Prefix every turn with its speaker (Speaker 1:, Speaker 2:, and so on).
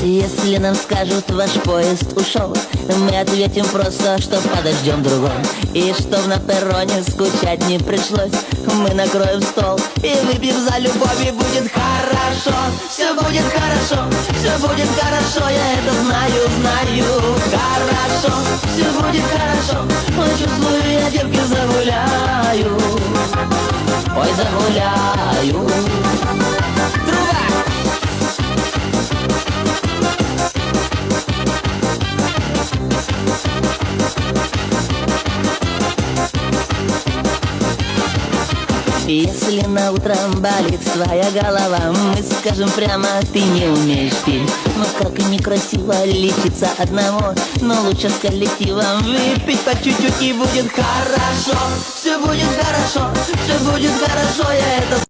Speaker 1: Если нам скажут, ваш поезд ушел, мы ответим просто, что подождем другой. И чтоб на перроне скучать не пришлось, мы накроем стол и выпьем за любовь. И будет хорошо, все будет хорошо, все будет хорошо, я это знаю, знаю. Хорошо, все будет хорошо, ой, чувствую, я девки загуляю, ой, загуляю. Труба! Если на утром болит твоя голова, мы скажем прямо, ты не умеешь петь. Но как и некрасиво лечиться одному, но лучше с коллективом выпить по чуть-чуть, и будет хорошо. Все будет хорошо, все будет хорошо, я это